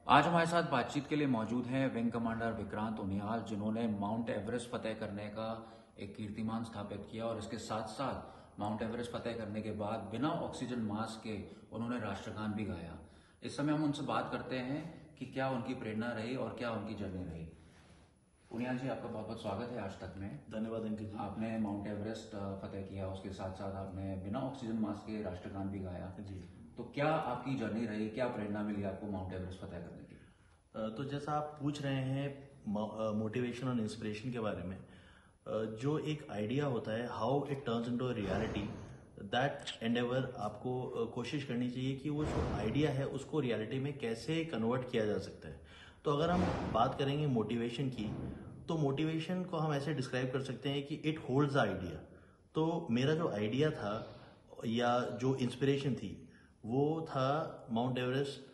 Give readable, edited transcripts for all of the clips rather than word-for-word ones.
आज हमारे साथ बातचीत के लिए मौजूद हैं विंग कमांडर विक्रांत उनियाल, जिन्होंने माउंट एवरेस्ट फतेह करने का एक कीर्तिमान स्थापित किया और इसके साथ साथ माउंट एवरेस्ट फतेह करने के बाद बिना ऑक्सीजन मास्क के उन्होंने राष्ट्रगान भी गाया। इस समय हम उनसे बात करते हैं कि क्या उनकी प्रेरणा रही और क्या उनकी जर्नी रही। उनियाल जी, आपका बहुत बहुत स्वागत है आज तक में। धन्यवाद अंकित जी। आपने माउंट एवरेस्ट फतेह किया, उसके साथ साथ आपने बिना ऑक्सीजन मास्क के राष्ट्रगान भी गाया जी। तो क्या आपकी जर्नी रही, क्या प्रेरणा मिली आपको माउंट एवरेस्ट फतेह करने की? तो जैसा आप पूछ रहे हैं मोटिवेशन और इंस्पिरेशन के बारे में, जो एक आइडिया होता है how it turns into reality, that Endeavour आपको कोशिश करनी चाहिए कि वो जो आइडिया है उसको रियलिटी में कैसे कन्वर्ट किया जा सकता है। तो अगर हम बात करेंगे मोटिवेशन की, तो मोटिवेशन को हम ऐसे डिस्क्राइब कर सकते हैं कि इट होल्ड्स द आइडिया। तो मेरा जो आइडिया था या जो इंस्पिरेशन थी वो था mount Everest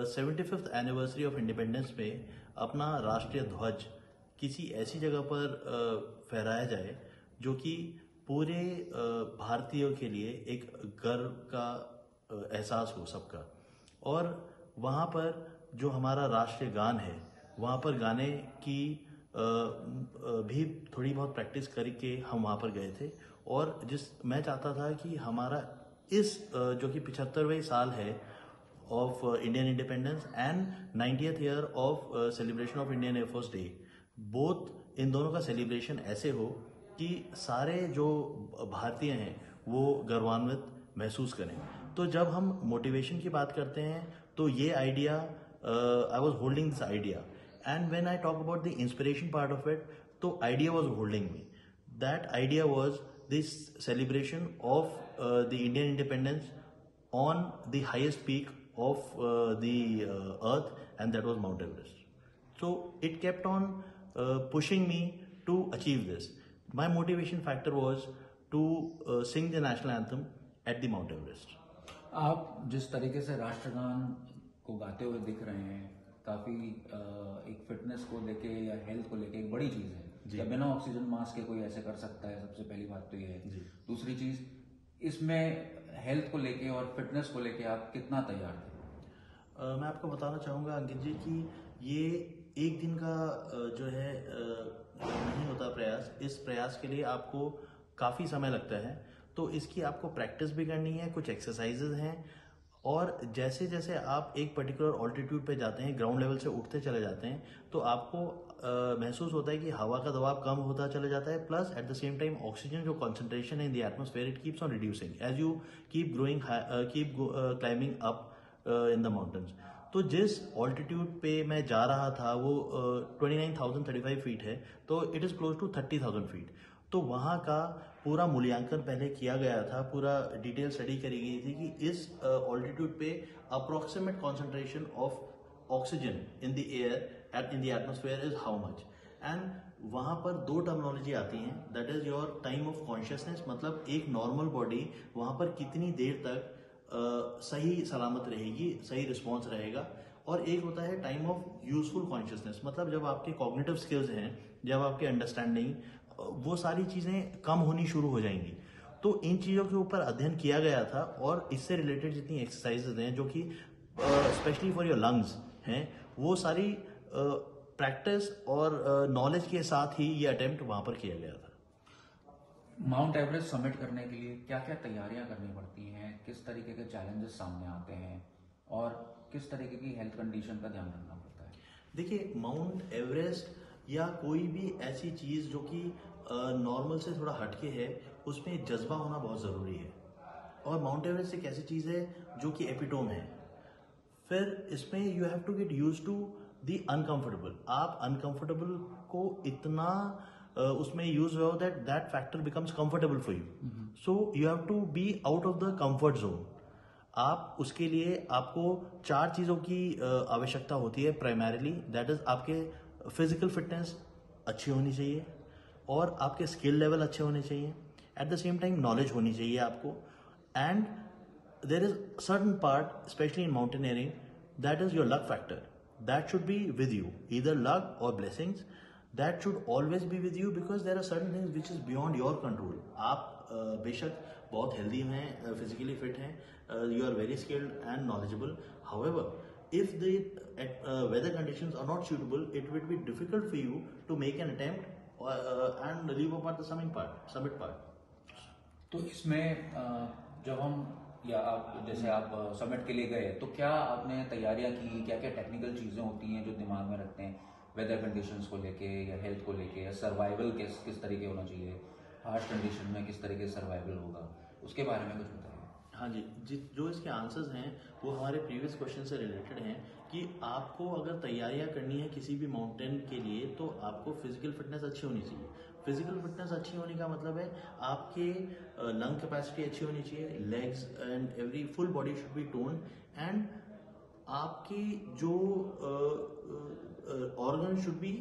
75th anniversary of independence में अपना राष्ट्रीय ध्वज किसी ऐसी जगह पर फहराया जाए जो कि पूरे भारतीयों के लिए एक गर्व का एहसास हो सबका। और वहाँ पर जो हमारा राष्ट्रीय गान है वहाँ पर गाने की भी थोड़ी बहुत प्रैक्टिस करके हम वहाँ पर गए थे। और मैं चाहता था कि हमारा इस जो कि 75वें साल है of Indian independence and 90th year of celebration of Indian Air Force Day, both इन दोनों का सेलिब्रेशन ऐसे हो कि सारे जो भारतीय हैं वो गर्वान्वित महसूस करें। तो जब हम मोटिवेशन की बात करते हैं तो ये idea, I was holding this idea, and when I talk about the inspiration part of it, तो idea was holding me. That idea was this celebration of the Indian independence on the highest peak of the earth, and that was Mount Everest. So it kept on pushing me to achieve this. My motivation factor was to sing the national anthem at the Mount Everest. आप जिस तरीके से राष्ट्रगान को गाते हुए दिख रहे हैं, काफी एक फिटनेस को लेके या हेल्थ को लेके एक बड़ी चीज है। या बिना ऑक्सीजन मास्क के कोई ऐसे कर सकता है, सबसे पहली बात तो ये है। दूसरी चीज, इसमें हेल्थ को लेके और फिटनेस को लेके आप कितना तैयार थे? मैं आपको बताना चाहूँगा अंकित जी कि ये एक दिन का जो है नहीं होता प्रयास। इस प्रयास के लिए आपको काफ़ी समय लगता है। तो इसकी आपको प्रैक्टिस भी करनी है, कुछ एक्सरसाइजेज हैं, और जैसे जैसे आप एक पर्टिकुलर ऑल्टीट्यूड पे जाते हैं, ग्राउंड लेवल से उठते चले जाते हैं, तो आपको महसूस होता है कि हवा का दबाव कम होता चला जाता है, plus at the same time oxygen जो कॉन्सेंट्रेशन है in the atmosphere, it keeps on reducing as you keep growing, keep climbing up in the mountains. तो जिस ऑल्टीट्यूड पे मैं जा रहा था वो 29,035 फीट है, तो it is close to 30,000 feet. तो वहाँ का पूरा मूल्यांकन पहले किया गया था, पूरा डिटेल स्टडी करी गई थी कि इस ऑल्टीट्यूड पे approximate concentration of oxygen in the air in the atmosphere is how much. And वहाँ पर दो टर्मिनोलॉजी आती हैं, that is your time of consciousness, मतलब एक नॉर्मल बॉडी वहाँ पर कितनी देर तक सही सलामत रहेगी, सही रिस्पॉन्स रहेगा। और एक होता है टाइम ऑफ यूजफुल कॉन्शियसनेस, मतलब जब आपके कॉग्निटिव स्किल्स हैं, जब आपकी अंडरस्टैंडिंग, वो सारी चीज़ें कम होनी शुरू हो जाएंगी। तो इन चीज़ों के ऊपर अध्ययन किया गया था, और इससे रिलेटेड जितनी एक्सरसाइजेज हैं जो कि स्पेशली फॉर योर लंग्स हैं, वो सारी प्रैक्टिस और नॉलेज के साथ ही ये अटेम्प्ट वहाँ पर किया गया था। माउंट एवरेस्ट समिट करने के लिए क्या क्या तैयारियां करनी पड़ती हैं, किस तरीके के चैलेंजेस सामने आते हैं और किस तरीके की हेल्थ कंडीशन का ध्यान रखना पड़ता है? देखिए, माउंट एवरेस्ट या कोई भी ऐसी चीज़ जो कि नॉर्मल से थोड़ा हटके है, उसमें जज्बा होना बहुत ज़रूरी है। और माउंट एवरेस्ट एक ऐसी चीज़ है जो कि एपिटोम है। फिर इसमें you have to get use to the uncomfortable. आप अनकंफर्टेबल को इतना उसमें यूज हो that factor becomes comfortable for you. So you have to be out of the comfort zone. आप उसके लिए आपको 4 चीज़ों की आवश्यकता होती है प्राइमरीली। दैट इज आपके फिजिकल फिटनेस अच्छी होनी चाहिए, और आपके स्किल लेवल अच्छे होने चाहिए, at the same time knowledge होनी चाहिए आपको, and there is certain part specially in mountaineering, that is your luck factor, that should be with you, either luck or blessings, that should always be with you, because there are certain things which is beyond your control. आप बेशक बहुत healthy हैं, physically fit हैं, you are very skilled and knowledgeable, however if the weather conditions are not suitable, it will be difficult for you to make an attempt and leave apart the summit part. तो इसमें जब हम या आप जैसे आप summit के लिए गए तो क्या आपने तैयारियां की, क्या क्या टेक्निकल चीज़ें होती हैं जो दिमाग में रखते हैं वेदर कंडीशंस को लेके या हेल्थ को लेके, या सर्वाइवल किस तरीके होना चाहिए, हार्श कंडीशन में किस तरीके से सर्वाइवल होगा, उसके बारे में कुछ बताइए। हाँ जी, जो इसके आंसर्स हैं वो हमारे प्रीवियस क्वेश्चन से रिलेटेड हैं कि आपको अगर तैयारियां करनी है किसी भी माउंटेन के लिए तो आपको फिजिकल फिटनेस अच्छी होनी चाहिए। फिजिकल फिटनेस अच्छी होने का मतलब है आपके लंग कैपेसिटी अच्छी होनी चाहिए, legs and every full body should be tone, and आपकी जो organ should be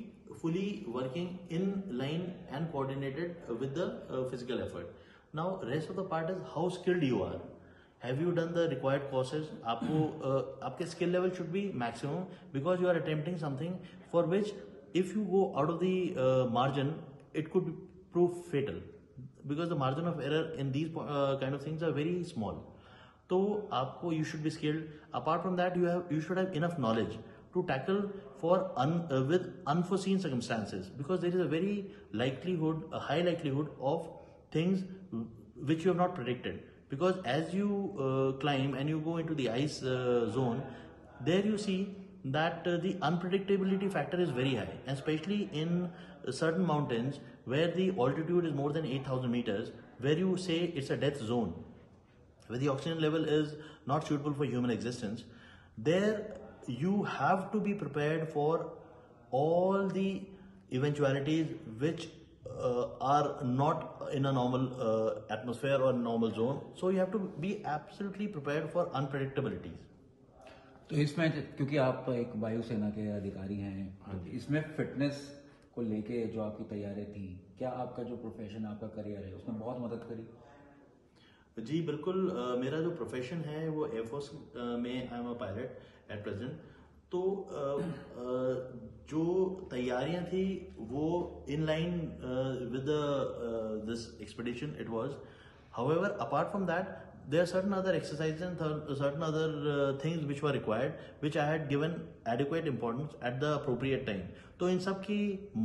fully working in line and coordinated with the physical effort. Now rest of the part is how skilled you are. Have you done the required courses? आपको आपके skill level should be maximum because you are attempting something for which if you go out of the margin it could prove fatal because the margin of error in these kind of things are very small. तो आपको you should be skilled. Apart from that you should have enough knowledge to tackle for with unforeseen circumstances because there is a high likelihood of things which you have not predicted. Because as you climb and you go into the ice zone, there you see that the unpredictability factor is very high, and especially in certain mountains where the altitude is more than 8,000 meters, where you say it's a death zone, where the oxygen level is not suitable for human existence. There you have to be prepared for all the eventualities which are not in a normal atmosphere or normal zone. So you have to be absolutely prepared for unpredictabilities. तो इसमें क्योंकि आप एक वायुसेना के अधिकारी हैं, तो इसमें फिटनेस को लेके जो आपकी तैयारी थी, क्या आपका जो प्रोफेशन, आपका करियर है, उसमें बहुत मदद करी? जी बिल्कुल, मेरा जो प्रोफेशन है वो एयरफोर्स में I am a pilot at present. तो जो तैयारियां थी वो in line with this expedition it was. However apart from that there are certain other exercises and certain other things which were required which I had given adequate importance at the appropriate time. तो इन सब की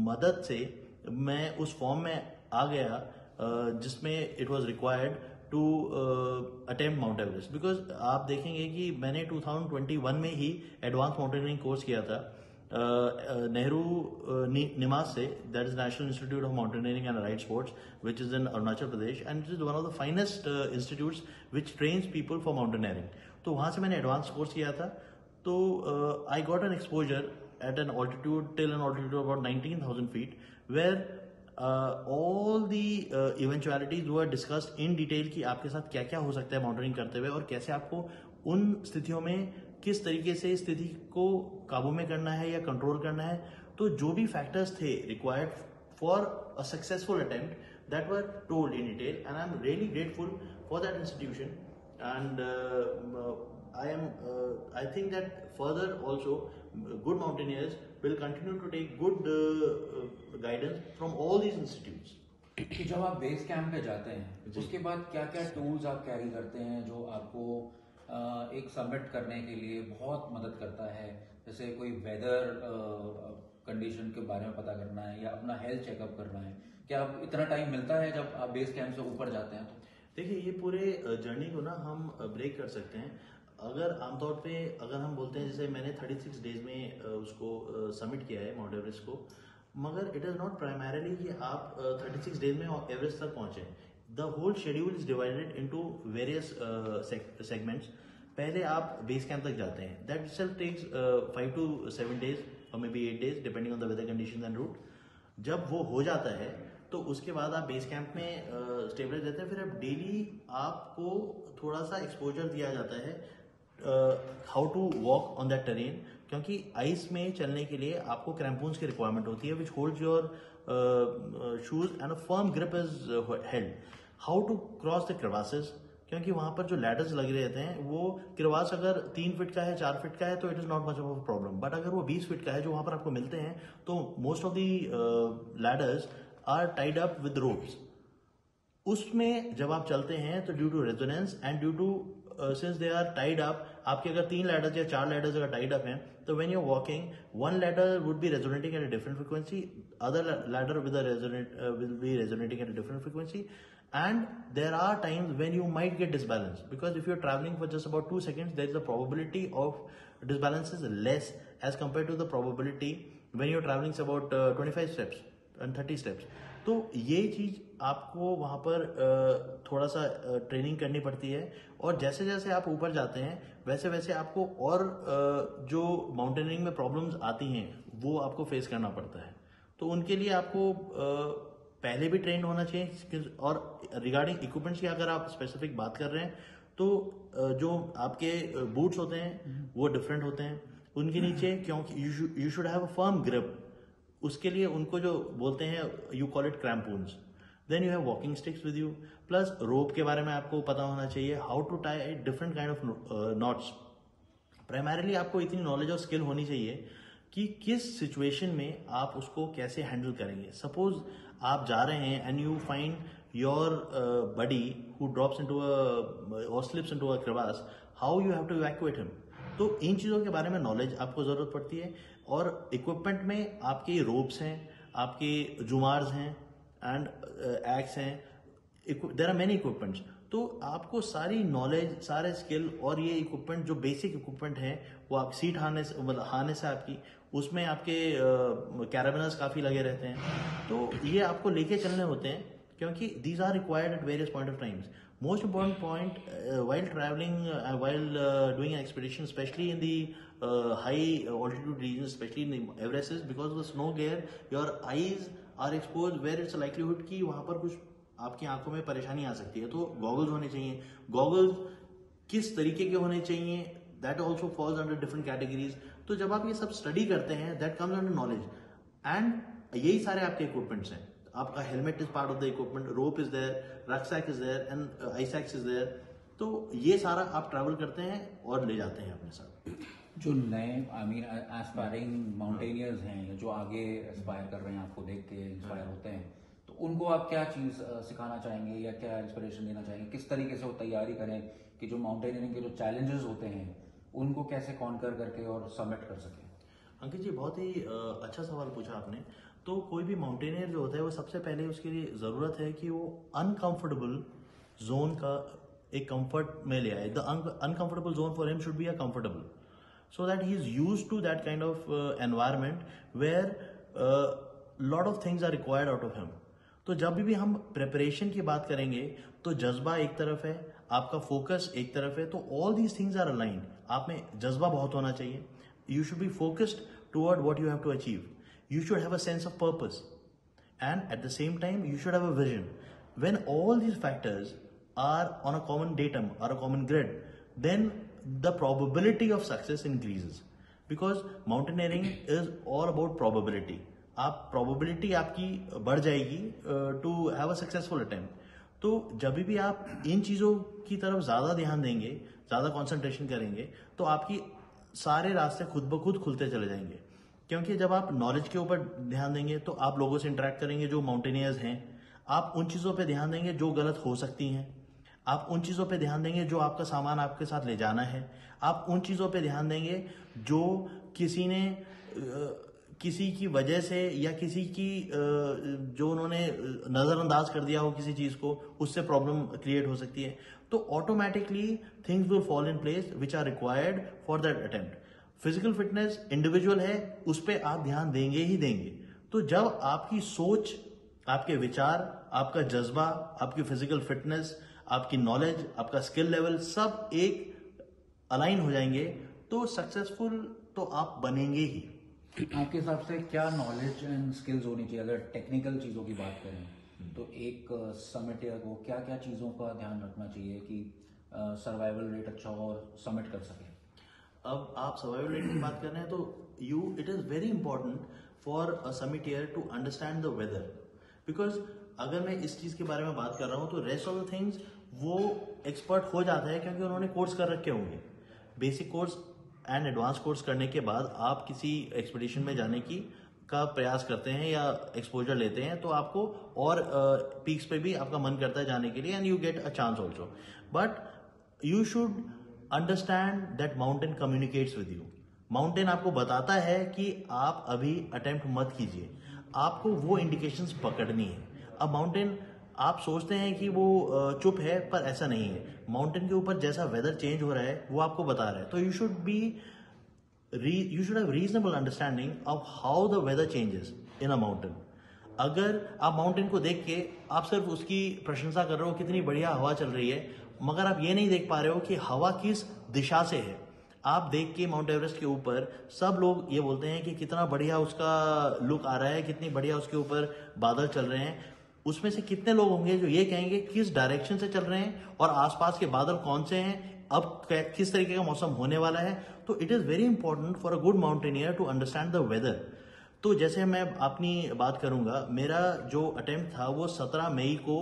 मदद से मैं उस form में आ गया जिसमें it was required to attempt Mount Everest. Because आप देखेंगे कि मैंने 2021 में ही एडवांस माउंटेनियरिंग कोर्स किया था नेहरू निमास से, that is national institute of mountaineering and allied sports which is in Arunachal Pradesh, and it is one of the finest institutes which trains people for mountaineering. तो वहाँ से मैंने एडवांस कोर्स किया था। तो I got an exposure at an altitude till an altitude about 19,000 feet where all the eventualities were discussed in detail कि आपके साथ क्या क्या हो सकता है माउंटेनिंग करते हुए और कैसे आपको उन स्थितियों में किस तरीके से स्थिति को काबू में करना है या कंट्रोल करना है। तो जो भी फैक्टर्स थे required for a successful attempt that were told in detail, and I am really grateful for that institution, and I think that further also good mountaineers will continue to take good guidance from all these institutes. कि जब आप base camp पे जाते हैं उसके बाद क्या क्या टूल्स आप कैरी करते हैं जो आपको एक सबमिट करने के लिए बहुत मदद करता है? जैसे कोई वेदर कंडीशन के बारे में पता करना है या अपना हेल्थ चेकअप करना है, क्या इतना टाइम मिलता है जब आप बेस कैंप से ऊपर जाते हैं? तो देखिए ये पूरे जर्नी को ना हम ब्रेक कर सकते हैं। अगर आमतौर पे अगर हम बोलते हैं जैसे मैंने 36 डेज में उसको सबमिट किया है माउंट एवरेस्ट को, मगर इट इज़ नॉट प्राइमरीली कि आप 36 डेज में एवरेस्ट तक पहुंचे। The whole schedule is divided into various segments. पहले आप बेस कैंप तक जाते हैं, that itself takes 5 to 7 days और maybe 8 days depending on the weather condition and route. जब वो हो जाता है तो उसके बाद आप बेस कैंप में स्टेबलाइज रहते हैं। फिर अब डेली आपको थोड़ा सा एक्सपोजर दिया जाता है how to walk on that terrain, क्योंकि आइस में चलने के लिए आपको क्रैम्पून्स की रिक्वायरमेंट होती है which holds your shoes and a firm grip is held. How to cross the crevasses, क्योंकि वहां पर जो लैडर्स लगे रहते हैं वो क्रेवास अगर 3 फीट का है 4 फीट का है तो it is not much of a problem, but अगर वो 20 फीट का है जो वहां पर आपको मिलते हैं तो most of the ladders are tied up with ropes. उसमें जब आप चलते हैं तो due to resonance and due to since they are tied up आपके अगर 3 लैडर्स या 4 लैडर्स अगर टाइड अप हैं, तो when you are walking, one ladder would be resonating at a different frequency, other ladder will be resonating at a different frequency, and there are times when you might get disbalance, because if you're traveling for just about 2 seconds, there is a probability of disbalance is less as compared to the probability when you're traveling about 25 steps and 30 steps. तो ये चीज आपको वहां पर थोड़ा सा training करनी पड़ती है, और जैसे जैसे आप ऊपर जाते हैं वैसे वैसे आपको और जो माउंटेनियरिंग में प्रॉब्लम्स आती हैं वो आपको फेस करना पड़ता है। तो उनके लिए आपको पहले भी ट्रेंड होना चाहिए। और रिगार्डिंग इक्विपमेंट्स की अगर आप स्पेसिफिक बात कर रहे हैं, तो जो आपके बूट्स होते हैं वो डिफरेंट होते हैं, उनके नीचे क्योंकि you should have a firm grip, उसके लिए उनको जो बोलते हैं you call it crampons. Then you have walking sticks with you, plus rope के बारे में आपको पता होना चाहिए, how to tie different kind of knots. Primarily आपको इतनी नॉलेज और स्किल होनी चाहिए कि किस सिचुएशन में आप उसको कैसे हैंडल करेंगे। सपोज आप जा रहे हैं and you find your buddy who drops into or slips into a crevasse, how you have to evacuate him. तो इन चीज़ों के बारे में नॉलेज आपको ज़रूरत पड़ती है। और इक्विपमेंट में आपके रोप्स हैं, आपके जुमार्स हैं एंड एक्स हैं, देयर आर मेनी इक्विपमेंट्स। तो आपको सारी नॉलेज, सारे स्किल और ये इक्विपमेंट जो बेसिक इक्विपमेंट है वो आप सीट हार्नेस, मतलब हार्नेस है आपकी, उसमें आपके कैराबिनर्स काफ़ी लगे रहते हैं, तो ये आपको लेके चलने होते हैं क्योंकि these are required at various point of times. Most important point while traveling, while doing an expedition, especially in the high altitude regions, especially in the Everest, is because of the snow gear, your eyes are exposed where it's a likelihood कि वहाँ पर कुछ आपकी आंखों में परेशानी आ सकती है। तो गॉगल्स होने चाहिए। गॉगल्स किस तरीके के होने चाहिए, that also falls under different categories। तो जब आप ये सब स्टडी करते हैं, that comes under knowledge, and यही सारे आपके इक्विपमेंट्स हैं। आपका helmet is part of the equipment, rope is there, rucksack is there and ice axe is there. तो ये सारा आप ट्रैवल करते हैं और ले जाते हैं अपने साथ। जो नए एस्पायरिंग माउंटेनियर्स हैं या जो आगे एस्पायर कर रहे हैं, आपको देख के इंस्पायर होते हैं, तो उनको आप क्या चीज़ सिखाना चाहेंगे या क्या इंस्पिरेशन देना चाहेंगे? किस तरीके से वो तैयारी करें कि जो माउंटेनियरिंग के जो चैलेंजेस होते हैं उनको कैसे कॉन्कर करके और सबमिट कर सकें? अंकित जी, बहुत ही अच्छा सवाल पूछा आपने। तो कोई भी माउंटेनियर जो होता है वो सबसे पहले उसके लिए ज़रूरत है कि वो अनकंफर्टेबल जोन का एक कंफर्ट में ले आए। The uncomfortable zone for him should be a comfortable, so that he is used to that kind of environment where lot of things are required out of him. तो जब भी हम preparation की बात करेंगे तो जज्बा एक तरफ है, आपका फोकस एक तरफ है, तो all these things are aligned. आप में जज्बा बहुत होना चाहिए। You should be focused toward what you have to achieve. You should have a sense of purpose, and at the same time you should have a vision. When all these factors are on a common datum or a common grid, then the probability of success increases, because mountaineering is all about probability. आप probability आपकी बढ़ जाएगी to have a successful attempt. तो जब भी आप इन चीज़ों की तरफ ज़्यादा ध्यान देंगे, ज़्यादा कंसंट्रेशन करेंगे, तो आपकी सारे रास्ते खुद ब खुद खुलते चले जाएंगे। क्योंकि जब आप नॉलेज के ऊपर ध्यान देंगे तो आप लोगों से इंटरेक्ट करेंगे जो माउंटेनियर्स हैं, आप उन चीज़ों पे ध्यान देंगे जो गलत हो सकती हैं, आप उन चीज़ों पे ध्यान देंगे जो आपका सामान आपके साथ ले जाना है, आप उन चीज़ों पे ध्यान देंगे जो किसी ने किसी की वजह से या किसी की जो उन्होंने नज़रअंदाज कर दिया हो किसी चीज़ को, उससे प्रॉब्लम क्रिएट हो सकती है। तो automatically things will fall in place which are required for that attempt. Physical fitness individual है, उस पर आप ध्यान देंगे ही देंगे। तो जब आपकी सोच, आपके विचार, आपका जज्बा, आपकी फिजिकल फिटनेस, आपकी नॉलेज, आपका स्किल लेवल सब एक अलाइन हो जाएंगे, तो सक्सेसफुल तो आप बनेंगे ही। आपके हिसाब से क्या नॉलेज एंड स्किल्स होनी चाहिए? अगर टेक्निकल चीज़ों की बात करें तो एक समिटियर को क्या क्या चीज़ों का ध्यान रखना चाहिए कि सर्वाइवल रेट अच्छा हो और समिट कर सके? अब आप सर्वाइवल रेट की बात कर रहे हैं तो it is very important for a summiteer to understand the weather, because अगर मैं इस चीज़ के बारे में बात कर रहा हूँ तो रेस्ट ऑफ द थिंग्स वो एक्सपर्ट हो जाता है क्योंकि उन्होंने कोर्स कर रखे होंगे। Basic course and advance course करने के बाद आप किसी एक्सपीडिशन में जाने की का प्रयास करते हैं या एक्सपोजर लेते हैं, तो आपको और पीक्स पे भी आपका मन करता है जाने के लिए, and you get a chance also. But you should understand that mountain communicates with you. Mountain आपको बताता है कि आप अभी अटेम्प्ट मत कीजिए, आपको वो इंडिकेशंस पकड़नी है। अब माउंटेन, आप सोचते हैं कि वो चुप है, पर ऐसा नहीं है। माउंटेन के ऊपर जैसा वेदर चेंज हो रहा है वो आपको बता रहा है। तो you should have reasonable understanding of how the weather changes in a mountain. अगर आप माउंटेन को देख के आप सिर्फ उसकी प्रशंसा कर रहे हो, कितनी बढ़िया हवा चल रही है, मगर आप ये नहीं देख पा रहे हो कि हवा किस दिशा से है। आप देख के माउंट एवरेस्ट के ऊपर सब लोग ये बोलते हैं कि कितना बढ़िया उसका लुक आ रहा है, कितनी बढ़िया उसके ऊपर बादल चल रहे हैं। उसमें से कितने लोग होंगे जो ये कहेंगे किस डायरेक्शन से चल रहे हैं और आसपास के बादल कौन से हैं, अब किस तरीके का मौसम होने वाला है। तो it is very important for a good mountaineer to understand the weather. तो जैसे मैं अपनी बात करूंगा, मेरा जो अटेम्प्ट था वो 17 मई को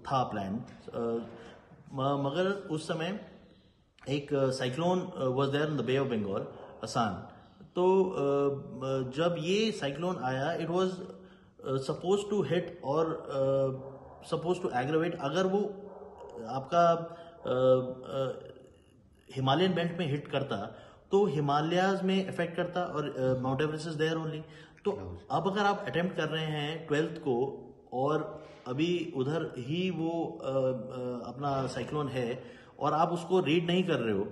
था प्लान, मगर उस समय एक cyclone was there in the bay of Bengal, Asani. तो जब ये साइक्लोन आया, it was suppose to hit और सपोज टू एग्रेवेट। अगर वो आपका हिमालयन बेल्ट में हिट करता तो हिमालयाज में इफेक्ट करता और Mount Everest is there only. तो अब अगर आप अटेम्प्ट कर रहे हैं 12th को और अभी उधर ही वो अपना साइक्लोन है और आप उसको रीड नहीं कर रहे हो,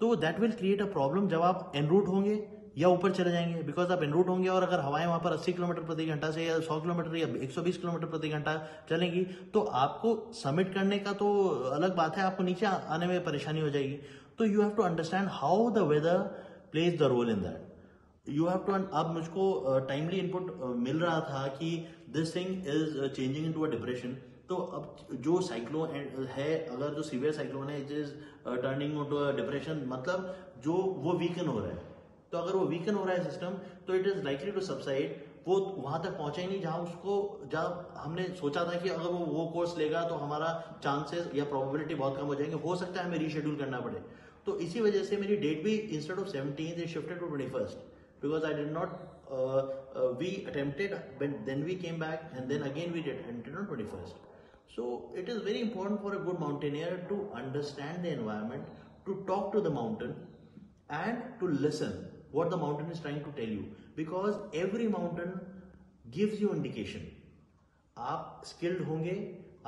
तो that will create a problem जब आप एनरूट होंगे या ऊपर चले जाएंगे। बिकॉज आप एनरूट होंगे और अगर हवाएं वहां पर 80 किलोमीटर प्रति घंटा से या 100 किलोमीटर या 120 किलोमीटर प्रति घंटा चलेंगी, तो आपको समिट करने का तो अलग बात है, आपको नीचे आने में परेशानी हो जाएगी। तो you have to understand how the weather plays the role in that. You have to. अब मुझको टाइमली इनपुट मिल रहा था कि this thing is changing into a depression. तो अब जो साइक्लोन है, अगर जो सीवियर साइक्लोन है, it is turning into a depression, मतलब जो वो वीकन हो रहा है। तो अगर वो वीकन हो रहा है सिस्टम, तो it is likely to subside. वो वहां तक पहुंचा ही नहीं जहां हमने सोचा था कि अगर वो कोर्स लेगा तो हमारा चांसेस या प्रोबेबिलिटी बहुत कम हो जाएंगे, हो सकता है हमें रीशेड्यूल करना पड़े। तो इसी वजह से मेरी डेट भी instead of 17th is shifted to 21st, because I did not we attempted, but then we came back and then again we did attempted on 21st. So it is very important for a good mountaineer to understand the environment, to talk to the mountain and to listen what the mountain is trying to tell you, because every mountain gives you indication. आप skilled होंगे,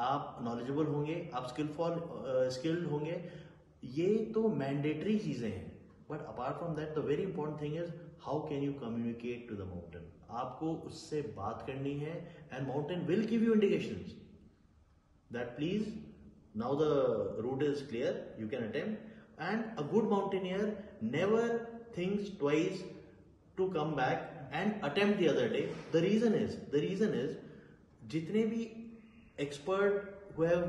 आप knowledgeable होंगे, आप skilled होंगे, ये तो mandatory चीजें हैं। But apart from that the very important thing is how can you communicate to the mountain. आपको उससे बात करनी है and mountain will give you indications that please now the route is clear, you can attempt. And a good mountaineer never thinks twice to come back and attempt the other day. The reason is जितने भी expert who have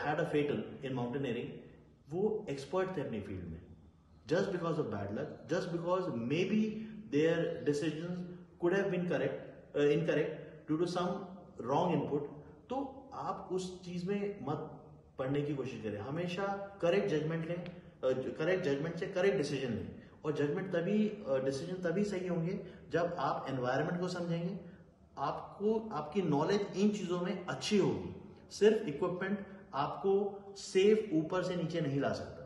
had a fatal in mountaineering, वो expert थे अपनी field में। Just because of bad luck, just because maybe their decisions could have been incorrect due to some wrong input, तो आप उस चीज में मत पढ़ने की कोशिश करें। हमेशा करेक्ट जजमेंट लें, करेक्ट जजमेंट से करेक्ट डिसीजन लें। और जजमेंट तभी, डिसीजन तभी सही होंगे जब आप एनवायरनमेंट को समझेंगे, आपको आपकी नॉलेज इन चीजों में अच्छी होगी। सिर्फ इक्विपमेंट आपको सेफ ऊपर से नीचे नहीं ला सकता।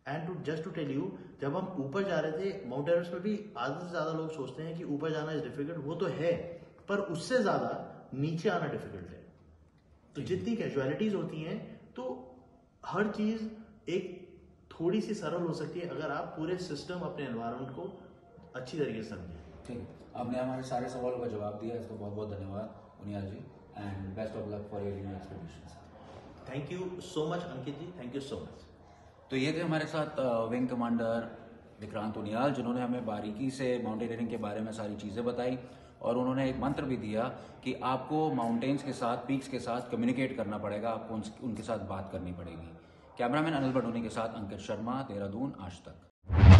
And just to tell you, जब हम ऊपर जा रहे थे माउंट एवरेस्ट में भी आधे से ज्यादा लोग सोचते हैं कि ऊपर जाना इज डिफिकल्ट, वो तो है, पर उससे ज्यादा नीचे आना डिफिकल्ट है। तो जितनी कैजुअलिटीज होती हैं, तो हर चीज एक थोड़ी सी सरल हो सकती है अगर आप पूरे सिस्टम, अपने एनवायरनमेंट को अच्छी तरीके से समझें। ठीक है, आपने हमारे सारे सवालों का जवाब दिया, इसका बहुत बहुत धन्यवाद Uniyal ji, and best of luck for your new expedition. Thank you so much Ankit ji, thank you so much. तो ये थे हमारे साथ विंग कमांडर विक्रांत उनियाल, जिन्होंने हमें बारीकी से माउंटेनियरिंग के बारे में सारी चीज़ें बताई, और उन्होंने एक मंत्र भी दिया कि आपको माउंटेन्स के साथ, पीक्स के साथ कम्युनिकेट करना पड़ेगा, आपको उनके साथ बात करनी पड़ेगी। कैमरामैन अनिल बडोनी के साथ अंकित शर्मा, देहरादून, आज तक।